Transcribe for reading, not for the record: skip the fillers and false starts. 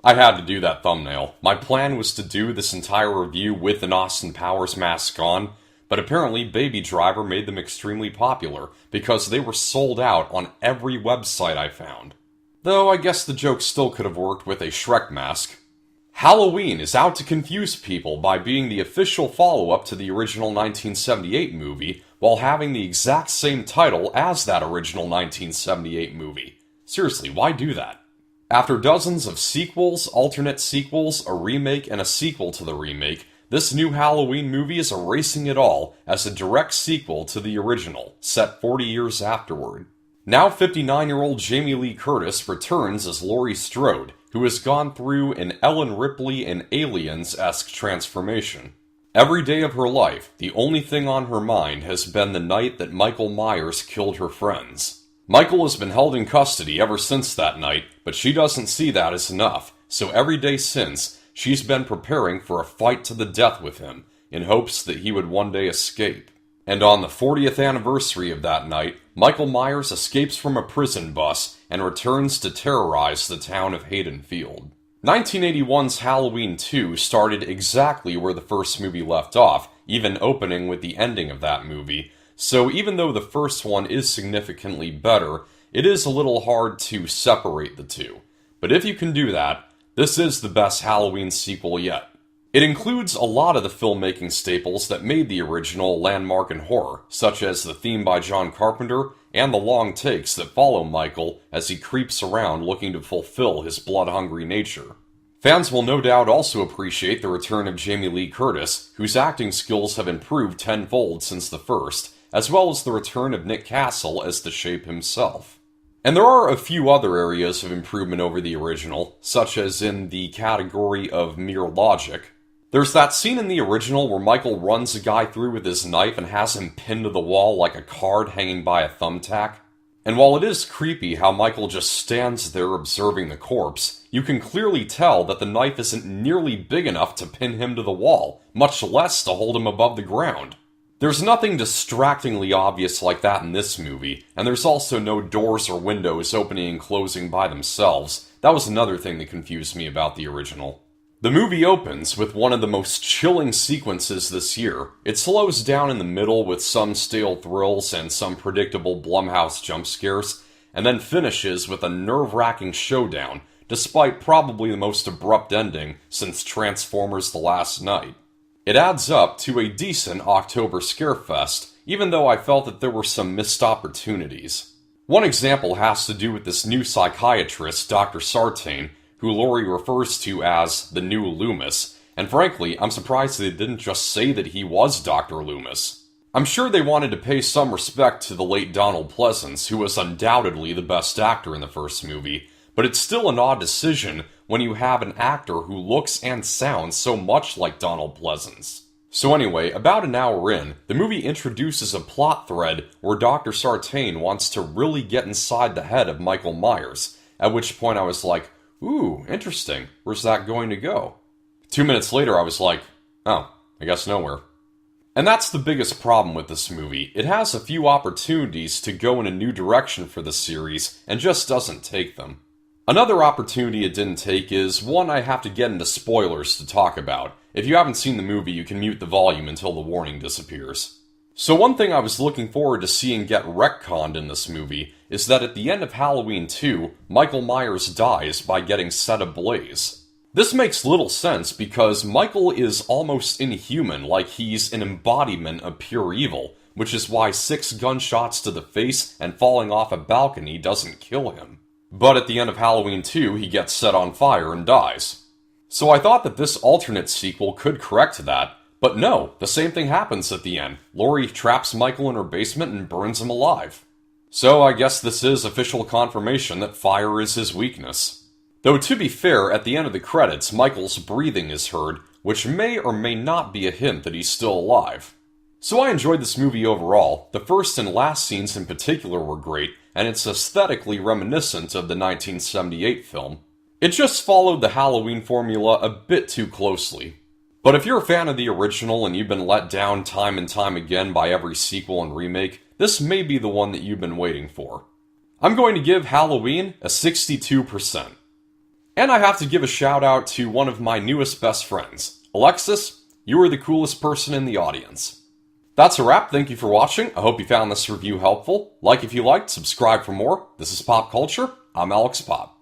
I had to do that thumbnail. My plan was to do this entire review with an Austin Powers mask on, but apparently Baby Driver made them extremely popular because they were sold out on every website I found. Though I guess the joke still could have worked with a Shrek mask. Halloween is out to confuse people by being the official follow-up to the original 1978 movie while having the exact same title as that original 1978 movie. Seriously, why do that? After dozens of sequels, alternate sequels, a remake, and a sequel to the remake, this new Halloween movie is erasing it all as a direct sequel to the original, set 40 years afterward. Now 59-year-old Jamie Lee Curtis returns as Laurie Strode, who has gone through an Ellen Ripley and Aliens-esque transformation. Every day of her life, the only thing on her mind has been the night that Michael Myers killed her friends. Michael has been held in custody ever since that night, but she doesn't see that as enough, so every day since, she's been preparing for a fight to the death with him, in hopes that he would one day escape. And on the 40th anniversary of that night, Michael Myers escapes from a prison bus and returns to terrorize the town of Haddonfield. 1981's Halloween 2 started exactly where the first movie left off, even opening with the ending of that movie, so even though the first one is significantly better, it is a little hard to separate the two. But if you can do that, this is the best Halloween sequel yet. It includes a lot of the filmmaking staples that made the original a landmark in horror, such as the theme by John Carpenter and the long takes that follow Michael as he creeps around looking to fulfill his blood-hungry nature. Fans will no doubt also appreciate the return of Jamie Lee Curtis, whose acting skills have improved tenfold since the first, as well as the return of Nick Castle as the Shape himself. And there are a few other areas of improvement over the original, such as in the category of mere logic. There's that scene in the original where Michael runs a guy through with his knife and has him pinned to the wall like a card hanging by a thumbtack. And while it is creepy how Michael just stands there observing the corpse, you can clearly tell that the knife isn't nearly big enough to pin him to the wall, much less to hold him above the ground. There's nothing distractingly obvious like that in this movie, and there's also no doors or windows opening and closing by themselves. That was another thing that confused me about the original. The movie opens with one of the most chilling sequences this year. It slows down in the middle with some stale thrills and some predictable Blumhouse jump scares, and then finishes with a nerve-wracking showdown, despite probably the most abrupt ending since Transformers: The Last Night. It adds up to a decent October scarefest, even though I felt that there were some missed opportunities. One example has to do with this new psychiatrist, Dr. Sartain, who Laurie refers to as the new Loomis, and frankly, I'm surprised they didn't just say that he was Dr. Loomis. I'm sure they wanted to pay some respect to the late Donald Pleasence, who was undoubtedly the best actor in the first movie, but it's still an odd decision when you have an actor who looks and sounds so much like Donald Pleasence. So anyway, about an hour in, the movie introduces a plot thread where Dr. Sartain wants to really get inside the head of Michael Myers, at which point I was like, ooh, interesting. Where's that going to go? 2 minutes later, I was like, oh, I guess nowhere. And that's the biggest problem with this movie. It has a few opportunities to go in a new direction for the series, and just doesn't take them. Another opportunity it didn't take is one I have to get into spoilers to talk about. If you haven't seen the movie, you can mute the volume until the warning disappears. So one thing I was looking forward to seeing get retconned in this movie is that at the end of Halloween 2, Michael Myers dies by getting set ablaze. This makes little sense because Michael is almost inhuman, like he's an embodiment of pure evil, which is why 6 gunshots to the face and falling off a balcony doesn't kill him. But at the end of Halloween 2, he gets set on fire and dies. So I thought that this alternate sequel could correct that, but no, the same thing happens at the end. Laurie traps Michael in her basement and burns him alive. So I guess this is official confirmation that fire is his weakness. Though to be fair, at the end of the credits, Michael's breathing is heard, which may or may not be a hint that he's still alive. So I enjoyed this movie overall. The first and last scenes in particular were great, and it's aesthetically reminiscent of the 1978 film. It just followed the Halloween formula a bit too closely. But if you're a fan of the original and you've been let down time and time again by every sequel and remake, this may be the one that you've been waiting for. I'm going to give Halloween a 62%. And I have to give a shout out to one of my newest best friends. Alexis, you are the coolest person in the audience. That's a wrap. Thank you for watching. I hope you found this review helpful. Like if you liked, subscribe for more. This is Pop Culture. I'm Alex Pop.